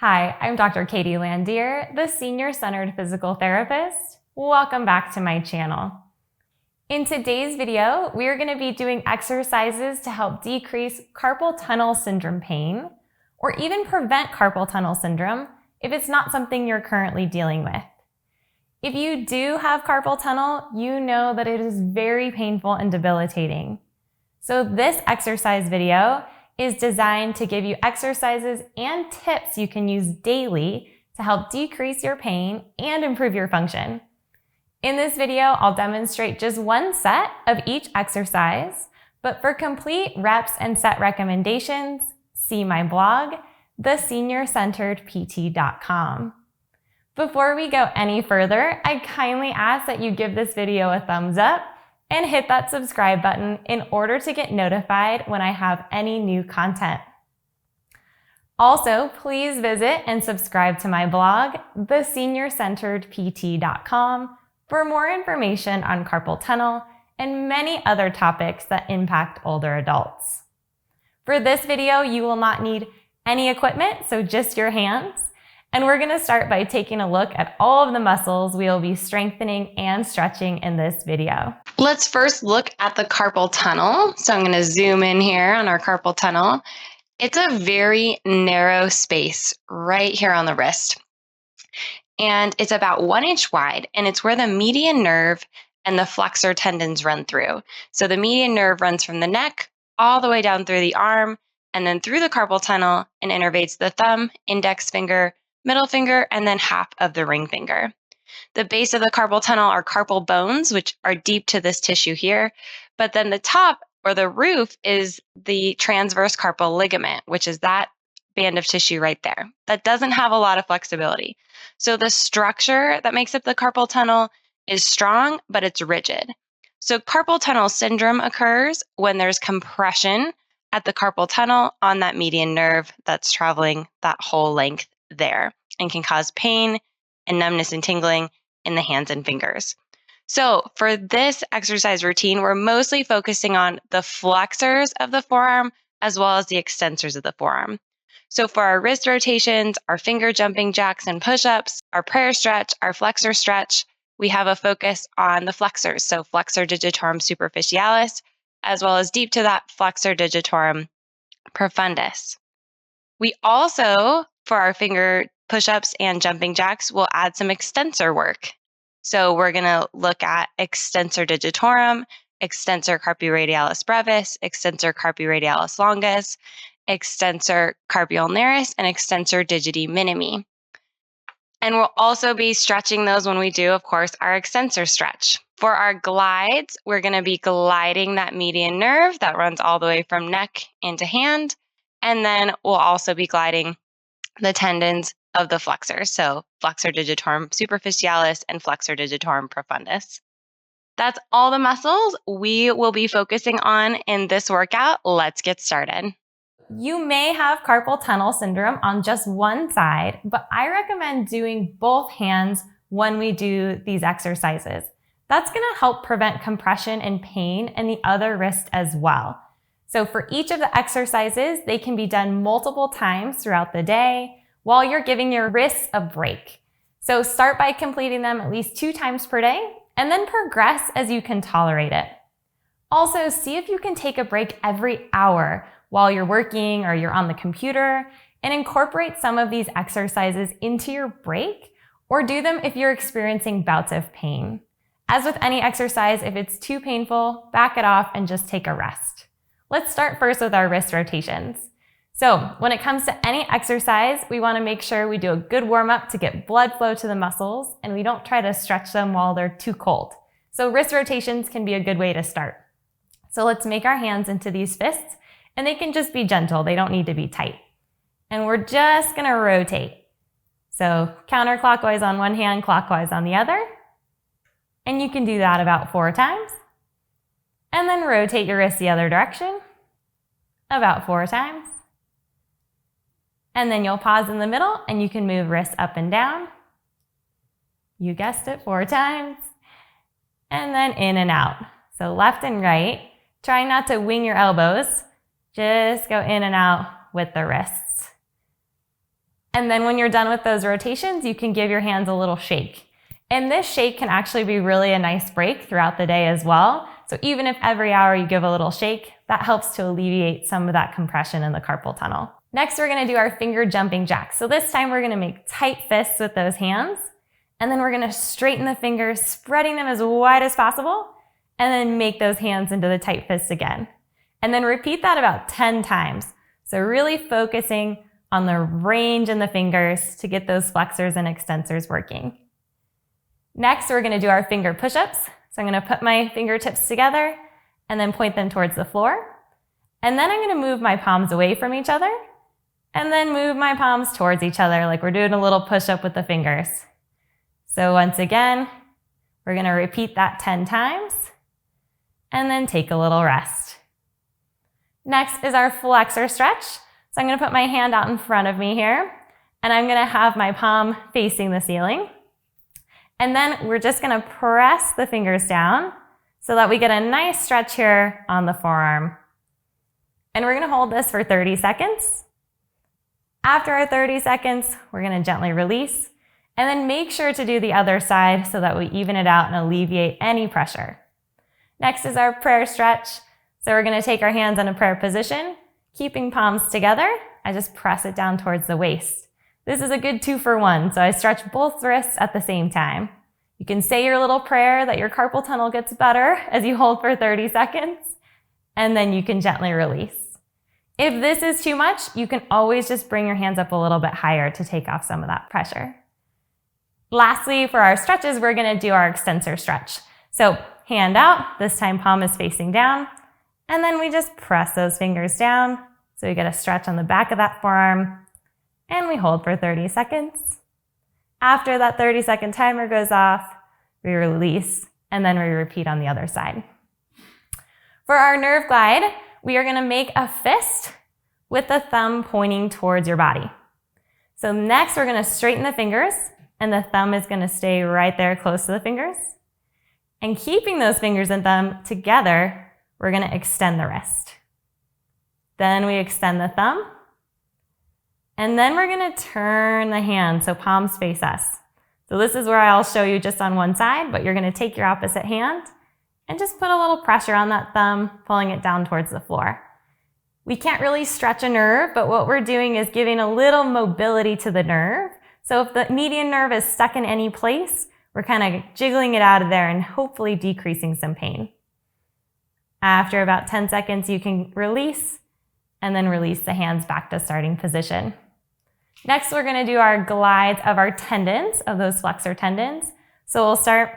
Hi, I'm Dr. Katie Landier, the Senior Centered Physical Therapist. Welcome back to my channel. In today's video, we are going to be doing exercises to help decrease carpal tunnel syndrome pain, or even prevent carpal tunnel syndrome if it's not something you're currently dealing with. If you do have carpal tunnel, you know that it is very painful and debilitating. So this exercise video is designed to give you exercises and tips you can use daily to help decrease your pain and improve your function. In this video, I'll demonstrate just one set of each exercise, but for complete reps and set recommendations, see my blog, theseniorcenteredpt.com. Before we go any further, I kindly ask that you give this video a thumbs up and hit that subscribe button in order to get notified when I have any new content. Also, please visit and subscribe to my blog, theseniorcenteredpt.com, for more information on carpal tunnel and many other topics that impact older adults. For this video, you will not need any equipment, so just your hands. And we're going to start by taking a look at all of the muscles we will be strengthening and stretching in this video. Let's first look at the carpal tunnel. So I'm going to zoom in here on our carpal tunnel. It's a very narrow space right here on the wrist. And it's about 1 inch wide, and it's where the median nerve and the flexor tendons run through. So the median nerve runs from the neck all the way down through the arm, and then through the carpal tunnel and innervates the thumb, index finger, middle finger, and then half of the ring finger. The base of the carpal tunnel are carpal bones, which are deep to this tissue here. But then the top or the roof is the transverse carpal ligament, which is that band of tissue right there. That doesn't have a lot of flexibility. So the structure that makes up the carpal tunnel is strong, but it's rigid. So carpal tunnel syndrome occurs when there's compression at the carpal tunnel on that median nerve that's traveling that whole length there and can cause pain and numbness and tingling in the hands and fingers. So for this exercise routine, we're mostly focusing on the flexors of the forearm as well as the extensors of the forearm. So for our wrist rotations, our finger jumping jacks and push-ups, our prayer stretch, our flexor stretch, we have a focus on the flexors. So flexor digitorum superficialis, as well as deep to that flexor digitorum profundus. We also, for our finger push-ups and jumping jacks, will add some extensor work. So we're going to look at extensor digitorum, extensor carpi radialis brevis, extensor carpi radialis longus, extensor carpi ulnaris, and extensor digiti minimi. And we'll also be stretching those when we do, of course, our extensor stretch. For our glides, we're going to be gliding that median nerve that runs all the way from neck into hand. And then we'll also be gliding the tendons of the flexors, so flexor digitorum superficialis and flexor digitorum profundus. That's all the muscles we will be focusing on in this workout. Let's get started. You may have carpal tunnel syndrome on just one side, but I recommend doing both hands when we do these exercises. That's going to help prevent compression and pain in the other wrist as well. So for each of the exercises, they can be done multiple times throughout the day while you're giving your wrists a break. So start by completing them at least 2 times per day and then progress as you can tolerate it. Also, see if you can take a break every hour while you're working or you're on the computer and incorporate some of these exercises into your break, or do them if you're experiencing bouts of pain. As with any exercise, if it's too painful, back it off and just take a rest. Let's start first with our wrist rotations. So when it comes to any exercise, we want to make sure we do a good warm up to get blood flow to the muscles, and we don't try to stretch them while they're too cold. So wrist rotations can be a good way to start. So let's make our hands into these fists, and they can just be gentle. They don't need to be tight. And we're just going to rotate. So counterclockwise on one hand, clockwise on the other. And you can do that about 4 times. And then rotate your wrist the other direction about 4 times. And then you'll pause in the middle and you can move wrists up and down. You guessed it, 4 times. And then in and out. So left and right. Try not to wing your elbows. Just go in and out with the wrists. And then when you're done with those rotations, you can give your hands a little shake. And this shake can actually be really a nice break throughout the day as well. So even if every hour you give a little shake, that helps to alleviate some of that compression in the carpal tunnel. Next, we're gonna do our finger jumping jacks. So this time we're gonna make tight fists with those hands, and then we're gonna straighten the fingers, spreading them as wide as possible, and then make those hands into the tight fists again. And then repeat that about 10 times. So really focusing on the range in the fingers to get those flexors and extensors working. Next, we're gonna do our finger push-ups. So I'm gonna put my fingertips together and then point them towards the floor. And then I'm gonna move my palms away from each other and then move my palms towards each other like we're doing a little push-up with the fingers. So once again, we're gonna repeat that 10 times and then take a little rest. Next is our flexor stretch. So I'm gonna put my hand out in front of me here and I'm gonna have my palm facing the ceiling. And then we're just gonna press the fingers down so that we get a nice stretch here on the forearm. And we're gonna hold this for 30 seconds. After our 30 seconds, we're gonna gently release and then make sure to do the other side so that we even it out and alleviate any pressure. Next is our prayer stretch. So we're gonna take our hands in a prayer position, keeping palms together. I just press it down towards the waist. This is a good 2-for-1, so I stretch both wrists at the same time. You can say your little prayer that your carpal tunnel gets better as you hold for 30 seconds, and then you can gently release. If this is too much, you can always just bring your hands up a little bit higher to take off some of that pressure. Lastly, for our stretches, we're gonna do our extensor stretch. So hand out, this time palm is facing down, and then we just press those fingers down so we get a stretch on the back of that forearm. And we hold for 30 seconds. After that 30-second timer goes off, we release, and then we repeat on the other side. For our nerve glide, we are gonna make a fist with the thumb pointing towards your body. So next, we're gonna straighten the fingers, and the thumb is gonna stay right there close to the fingers. And keeping those fingers and thumb together, we're gonna extend the wrist. Then we extend the thumb, and then we're gonna turn the hand so palms face us. So this is where I'll show you just on one side, but you're gonna take your opposite hand and just put a little pressure on that thumb, pulling it down towards the floor. We can't really stretch a nerve, but what we're doing is giving a little mobility to the nerve. So if the median nerve is stuck in any place, we're kind of jiggling it out of there and hopefully decreasing some pain. After about 10 seconds, you can release and then release the hands back to starting position. Next, we're gonna do our glides of our tendons, of those flexor tendons. So we'll start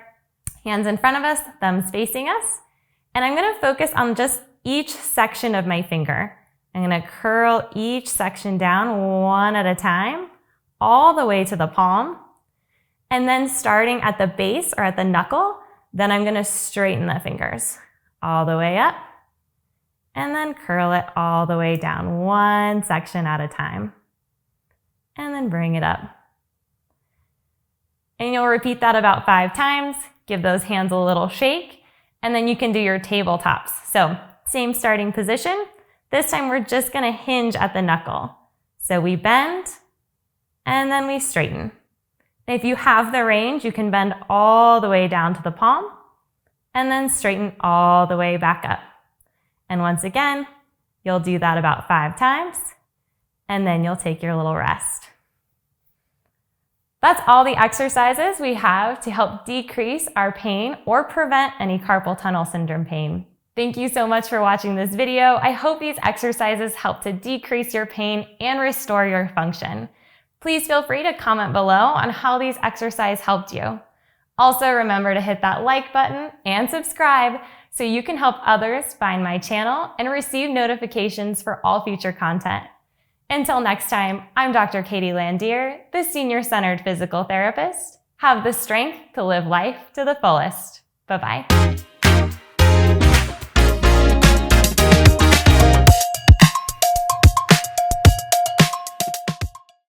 hands in front of us, thumbs facing us, and I'm gonna focus on just each section of my finger. I'm gonna curl each section down one at a time, all the way to the palm, and then starting at the base or at the knuckle, then I'm gonna straighten the fingers all the way up, and then curl it all the way down, one section at a time. And then bring it up. And you'll repeat that about 5 times, give those hands a little shake, and then you can do your tabletops. So same starting position. This time we're just gonna hinge at the knuckle. So we bend, and then we straighten. If you have the range, you can bend all the way down to the palm, and then straighten all the way back up. And once again, you'll do that about 5 times, and then you'll take your little rest. That's all the exercises we have to help decrease our pain or prevent any carpal tunnel syndrome pain. Thank you so much for watching this video. I hope these exercises help to decrease your pain and restore your function. Please feel free to comment below on how these exercises helped you. Also, remember to hit that like button and subscribe so you can help others find my channel and receive notifications for all future content. Until next time, I'm Dr. Katie Landier, the Senior Centered Physical Therapist. Have the strength to live life to the fullest. Bye-bye.